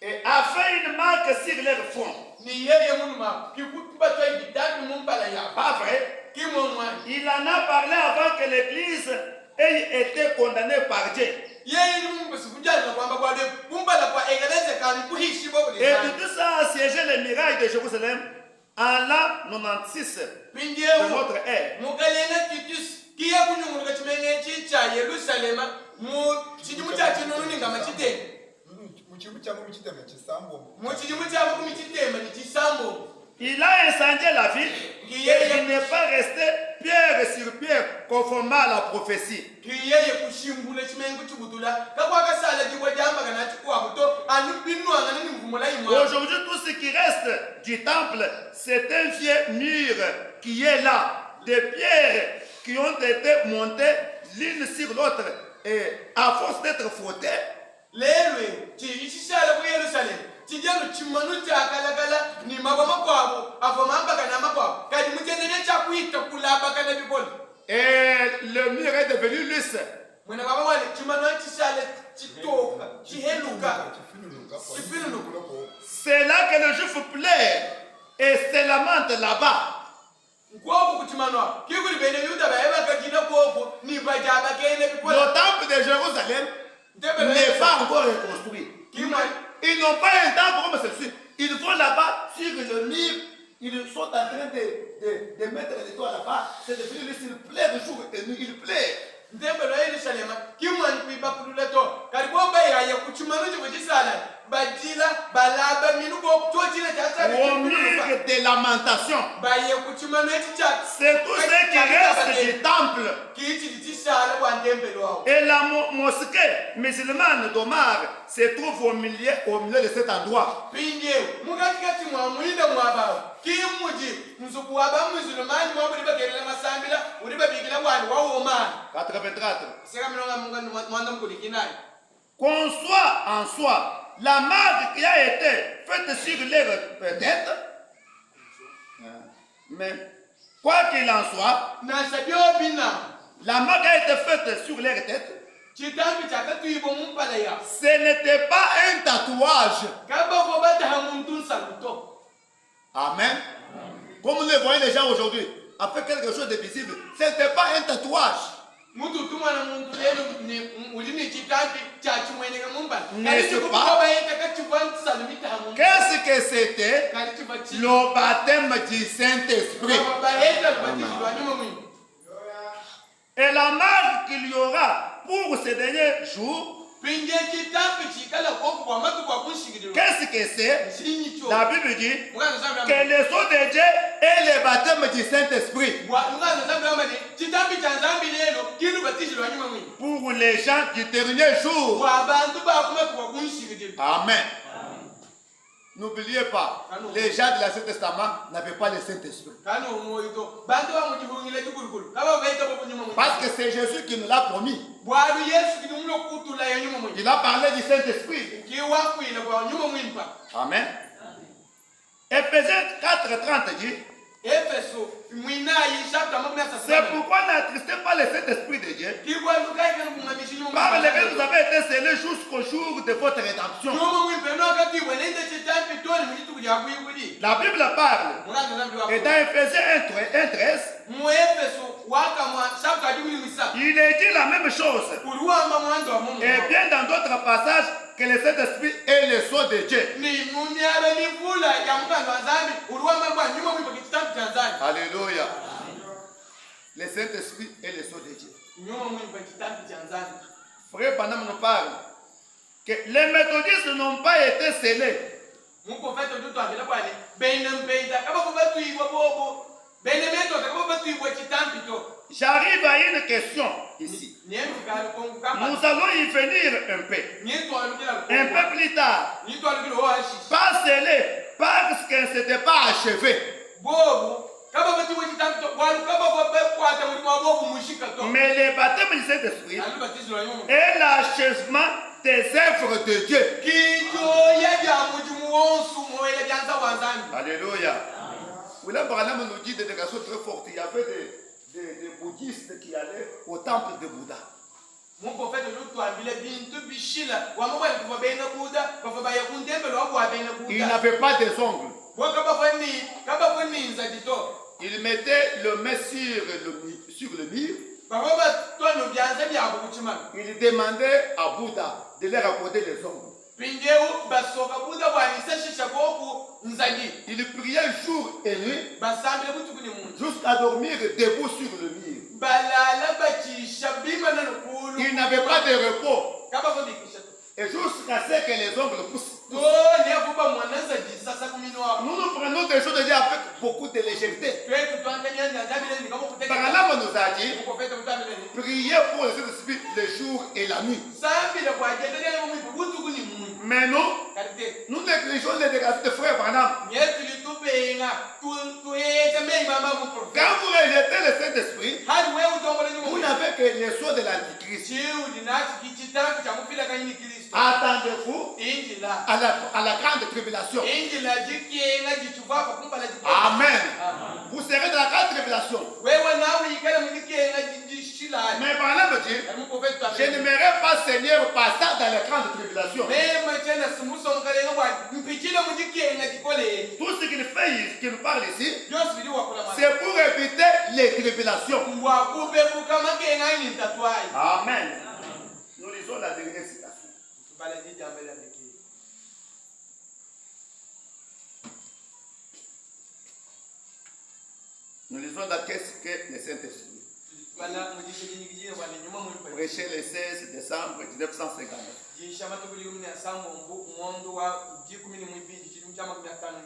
Et a fait une marque sur leur front. ni yeye muluma kikutubatwa bitani mumpala ya Pas vrai? kimomwani Il en a parlé avant que l'Église ait été condamnée par Dieu. yeye ni mumbusi kujanjila kwamba kwade kumpala kwa egeleze kani kuhishi bobo Et tout ça a siégé les murailles de Jérusalem en l'an 96 de notre ère. mukalena titus kiye kunyunguluka chimene chicha Yerusalema mu chidimu cha chinunu ninga machitema muchimu changu muchitema chisambo mu chidimu cha ku michitema ni chisambo Il a incendié la ville et il n'est pas resté pierre sur pierre conformément à la prophétie. kiyeye kushimbula chimene kuchibutula kakwakasala chibwa jamba kana chikuwa kuto anubinwa ngani ni mvumula imwa Aujourd'hui, tout ce qui reste du temple, c'est un vieux mur qui est là, des pierres qui ont été montées l'une sur l'autre et à force d'être frottées, lelwe chichishala ku Yerusalemu chijalo chimanu chakalakala ni mabama kwabo avomamba kana makwabo kadi mutendene chakuita kulaba kana bikolo et le mur est devenu lisse. mwena baba wale chimanu chishala chitoka chiheluka chifinuka C'est là que le juif pleure et se lamente là-bas. nkwoku kuchimanwa kikuli bene yuda baeba kakina kwoku ni bajaba kene bikolo Le temple de Jérusalem n'est pas encore reconstruit. kimwa Ils n'ont pas un temple comme celui-ci. Ils vont là-bas sur le mur. Ils sont en train de mettre les doigts là-bas. C'est devenu lisse. Il pleure de jour et de nuit. Il pleure. ndembe lwa Yerusalema kimwani kuibakulula to kalibomba yaya kuchimanu chivo chisala bajila balaba minu kokutochila Au mur de lamentation. baye kuchimanu echichaka C'est tout ce qui reste du temple. kiichili chisala bwa ndembe lwawo Et la mosquée musulmane d'Omar se trouve au milieu de cet endroit. pinjewu mukatikati mwa mwina mwabawo kimuji mzuku waba musulumani mwabuli bagerela masambila uli babikila bwani wawoomani 84. seka milonga mwanda mkulikinayi Qu'on soit en soi, la marque qui a été faite sur leur tête, mais quoi qu'il en soit, nasabyoobina la marque a été faite sur leur tête. chitambi chakatwibo mumpala ya Ce n'était pas un tatouage. kabako bataha muntu nsaluto Amen. Comme nous le voyons les gens aujourd'hui, après quelque chose de visible, ce n'était pas un tatouage. mututu mwana muntu lelo uli ni chitambi chachimweneka mumpala N'est-ce pas? kalichikubabayeta kachiva nsalumitaha muntu Qu'est-ce que c'était? kalichiva chi Le baptême du Saint-Esprit. babayeta kubatishilwa nyuma mwini Et la marque qu'il y aura pour ces derniers jours, Pinje chitambi chikala koku kwa matu kwa kunshigidiro. Qu'est-ce que c'est? Shinyicho. La Bible dit Muganga zambi que le sceau de Dieu et le baptême du Saint-Esprit Muganga zambi amani chitambi cha zambi lelo kilu batishi lwa nyuma mwini. pour les gens du dernier jour. Kwa bantu ba kumatu kwa kunshigidiro. Amen. N'oubliez pas, les gens de l'Ancien Testament n'avaient pas le Saint-Esprit. Kano moito bantu wa mujibungile chikulu. Kaba baita kwa nyuma mwini. Parce que c'est Jésus qui nous l'a promis. Bwana Yesu kidumulo kutula ya nyuma mwini. Il a parlé du Saint-Esprit. Kiwa kuila kwa nyuma mwini pa. Amen. Éphésiens 4:30 dit, Efeso mwina yishaka mamya sasa. c'est pourquoi n'attristez pas le Saint-Esprit de Dieu, Kiwa lukai kana kumamishi nyuma. par lequel vous avez été scellés jusqu'au jour de votre rédemption. Nyuma mwini peno kati wenende chitambi toni mwitu kuja kuyikudi. La Bible parle, Muganga zambi wa. et dans Éphésiens 1:13, Muefeso waka mwa shaka jumili misa. il est dit la même chose. Uruamba mwanzo wa Mungu. Et bien dans d'autres passages, que le Saint-Esprit est le sceau de Dieu. Ni mumiabe ni vula ya mkanga wa zambi. Uruamba kwa nyuma mwipo kitambi cha zambi. Alléluia. Le Saint-Esprit est le sceau de Dieu. Nyuma mwipo kitambi cha zambi. Frère Branham nous parle que les méthodistes n'ont pas été scellés. Mungu fete dutu akila kwani. Bene mpenda. Kaba kubatu iwa bobo. Bene meto kaba kubatu iwa kitambi to. J'arrive à une question ici. Nous allons y venir un peu. Un peu plus tard. Pas scellés parce que ce n'était pas achevé. Mais le baptême du Saint-Esprit est l'achèvement des œuvres de Dieu. Alléluia. William Branham nous dit des déclarations très fortes. Il y avait des bouddhistes qui allaient au temple de Bouddha. Ils n'avaient pas des ongles. Ils mettaient le main sur le mur. Ils demandaient à Bouddha de leur accorder les ongles. Il priait jour et nuit jusqu'à dormir debout sur le mur. Il n'avait pas de repos. Et jusqu'à ce que les ongles poussent. Nous nous prenons des choses de Dieu avec beaucoup de légèreté. Par là, on nous a dit, priez pour le Saint-Esprit le jour et la nuit. Mais nous négligeons les déclarations de frère Branham. Quand vous rejetez le Saint-Esprit, vous n'avez que les sceaux de l'Antichrist. Attendez-vous à la grande tribulation. Amen. Vous serez dans la grande tribulation. Mais Branham dit, je n'aimerais pas Seigneur passer dans la grande tribulation. Tout ce qu'il fait, qu'il nous parle ici, c'est pour éviter les tribulations. Amen. Nous lisons la dernière citation. Nous lisons la qu'est-ce que le Saint-Esprit. Prêché le 16 décembre 1959.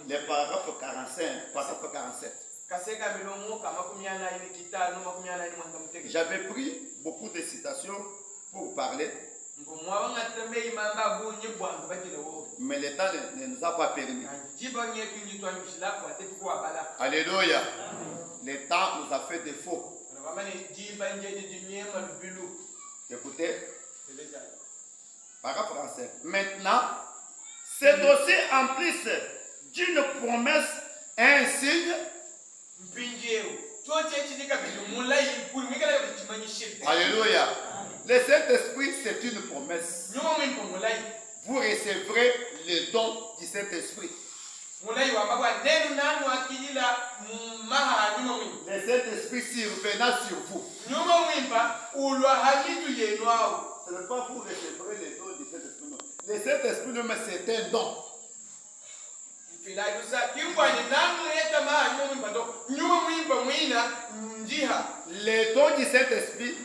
Les paragraphes 45, paragraphe 47. J'avais pris beaucoup de citations pour parler. Mais le temps ne nous a pas permis. Alléluia. Le temps nous a fait défaut. Écoutez. Paragraphe 45. Maintenant, c'est aussi en plus d'une promesse, un signe. Alléluia. Le Saint-Esprit, c'est une promesse. Vous recevrez le don du Saint-Esprit. Le Saint-Esprit survenant sur vous. Ce n'est pas vous recevrez le don du Saint-Esprit. Non. Le Saint-Esprit lui-même, c'est un don. Les dons du Saint-Esprit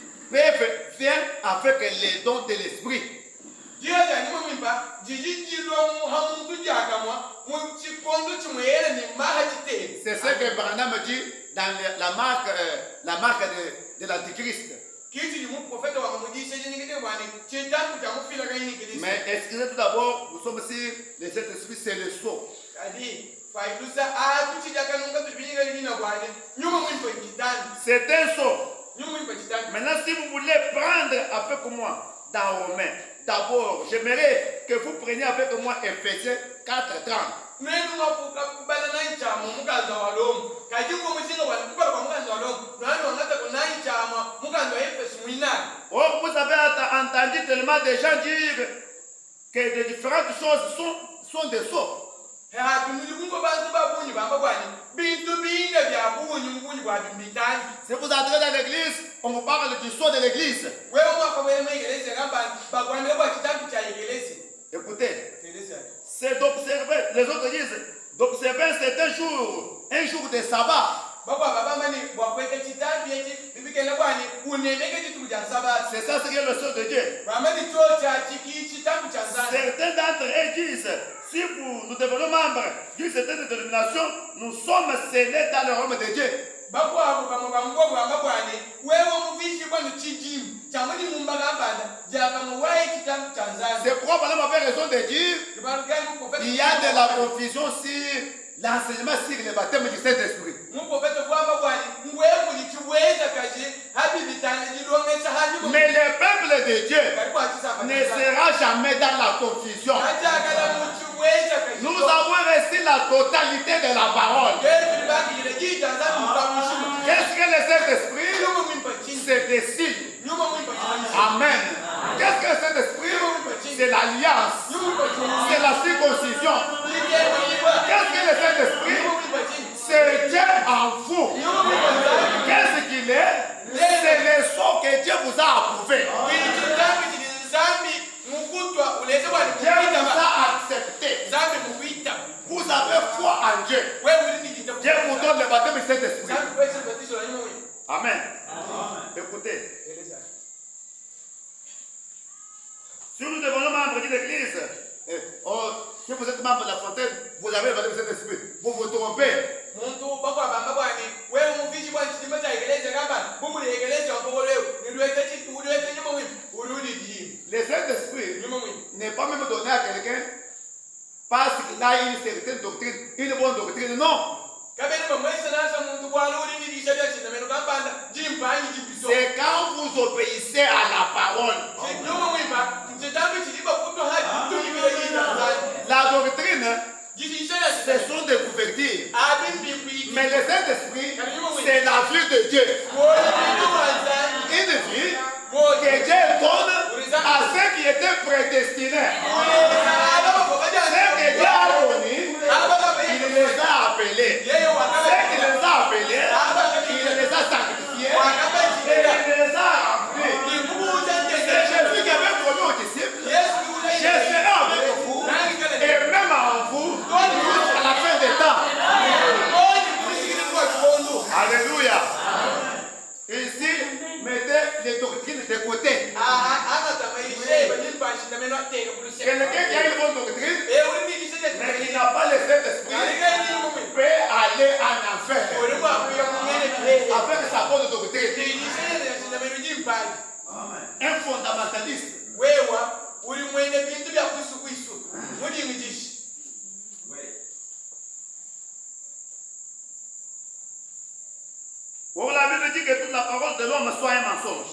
viennent avec les dons de l'Esprit. C'est ce que Branham dit dans la marque de l'Antichrist. Mais excusez tout d'abord, nous sommes ici, les Saint-Esprit, c'est le sceau. C'est un sceau. Maintenant, si vous voulez prendre avec moi dans Romains, d'abord, j'aimerais que vous preniez avec moi Éphésiens 4:30. Oh, vous avez entendu tellement de gens dire que de différentes choses sont des sceaux. Si vous entrez dans l'église, on vous parle du sceau de l'église. Écoutez, c'est d'observer, les autres disent, d'observer un certain jour, un jour de sabbat. C'est ça ce qui est le sceau de Dieu. Certains d'entre eux disent, si nous devenons membres d'une certaine dénomination, nous sommes scellés dans le royaume de Dieu. C'est pourquoi Balaam avait raison de dire il y a de la confusion sur l'enseignement sur le baptême du Saint-Esprit. Mais le peuple de Dieu ne sera jamais dans la confusion. Nous avons reçu la totalité de la parole. Qu'est-ce que le Saint-Esprit? C'est des signes. Amen. Qu'est-ce que le Saint-Esprit? C'est l'alliance. C'est la circoncision. Qu'est-ce que le Saint-Esprit? C'est Dieu en vous. Qu'est-ce qu'il est? C'est le sceau que Dieu vous a approuvé. Dieu vous a accepté. Vous avez foi en Dieu. Dieu vous donne le baptême du Saint-Esprit. Amen. Écoutez. Si nous devenons membres de l'église, si vous êtes membre de la fontaine, vous avez le baptême du Saint-Esprit. Vous vous trompez. Le Saint-Esprit n'est pas même donné à quelqu'un parce qu'il a une certaine doctrine, une bonne doctrine. Non. C'est quand vous obéissez à la parole. La doctrine, ce sont des couvertures. Mais le Saint-Esprit, c'est la vie de Dieu. Une vie que Dieu donne à ceux qui étaient prédestinés. Ceux que Dieu a connus, il les a appelés. Ceux qui les a appelés, il les a sanctifiés. Et il les a remplis. C'est Jésus qui avait promis aux disciples, je serai avec vous et même en vous jusqu'à la fin des temps. Alléluia. Ici, mettez les doctrines de côté. Quelqu'un qui a une bonne doctrine, mais qui n'a pas le Saint-Esprit, peut aller en enfer avec sa bonne doctrine. Un fondamentaliste. Pour la Bible dit que toute la parole de l'homme soit un mensonge.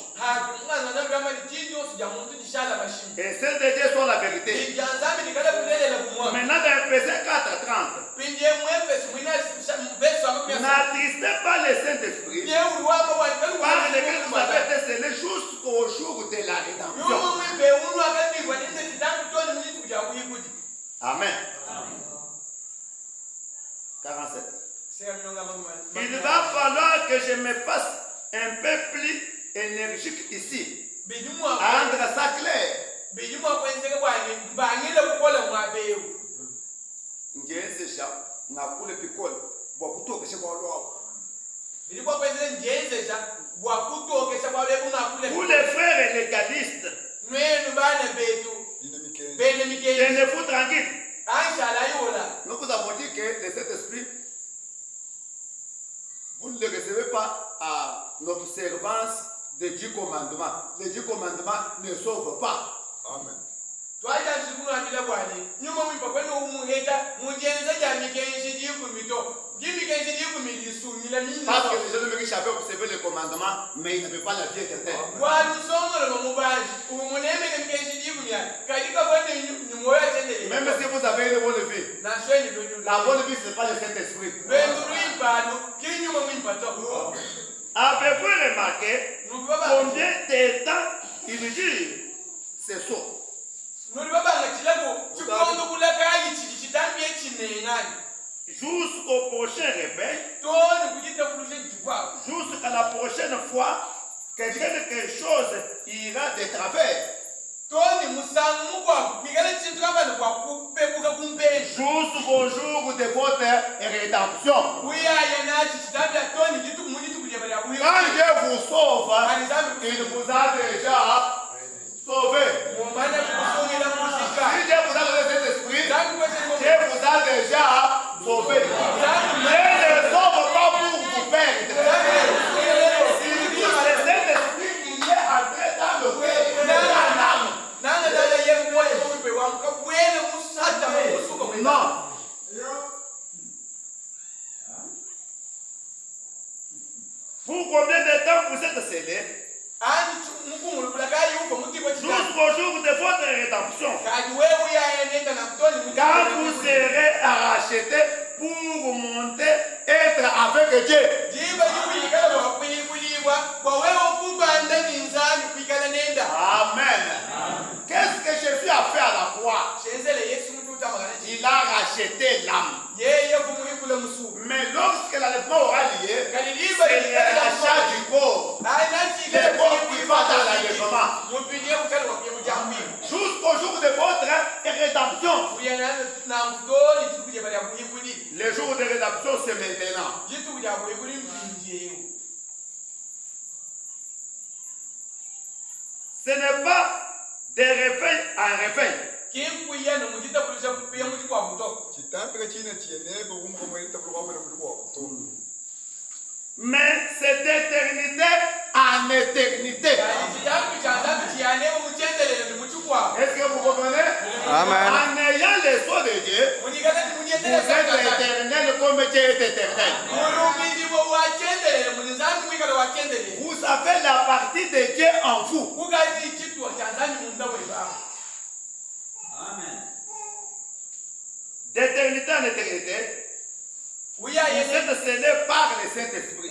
Et celle de Dieu soit la vérité. Maintenant, dans Éphésiens 4:30, n'attristez pas le Saint-Esprit par lequel vous avez été scellés jusqu'au jour de la rédemption. Amen. 47. Il va falloir que je me fasse un peu plus énergique ici, à rendre ça clair. Pour les frères légalistes, Tenez-vous tranquille. Nous Nous vous avons dit que le Saint-Esprit, vous ne le recevez pas à l'observance des 10 commandements. Les 10 commandements ne sauvent pas. Amen. Parce que les jeunes riches avaient observé les commandements, mais ils n'avaient pas la vie éternelle. Même si vous avez une bonne vie, la bonne vie, ce n'est pas le Saint-Esprit. Avez-vous remarqué combien de temps il dit c'est saut? Jusqu'au prochain réveil, jusqu'à la prochaine fois que quelque chose ira de travers. Jusqu'au jour de votre rédemption. Quand Dieu vous sauve, il vous a déjà sauvé. Si Dieu vous a donné cet esprit, Dieu vous a déjà sauvé. Dieu ne sauve pas pour vous perdre. Il dit c'est cet esprit qui est entré dans le cœur, dans l'âme. Non. Pour combien de temps vous êtes scellés? Jusqu'au jour de votre rédemption. Quand vous serez rachetés pour monter, être avec Dieu. Amen. Qu'est-ce que Jésus a fait à la croix? Il a racheté l'âme. Mais lorsque l'enlèvement aura lié, c'est le rachat du corps. Le corps qui va dans l'enlèvement. Jusqu'au jour de votre rédemption. Le jour de rédemption, c'est maintenant. Ce n'est pas de réveil en réveil. Mais c'est d'éternité en éternité. Est-ce que vous comprenez? Amen. En ayant les soins de Dieu, vous êtes éternel comme Dieu est éternel. Vous avez la partie de Dieu en vous. Amen. D'éternité en éternité, vous êtes scellés par le Saint-Esprit.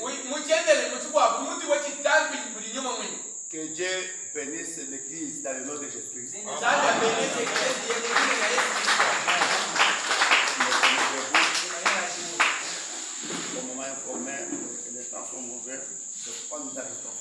Que Dieu bénisse l'Église dans le nom de Jésus-Christ. Au moment informel, les temps sont mauvais, c'est pourquoi nous arrêtons.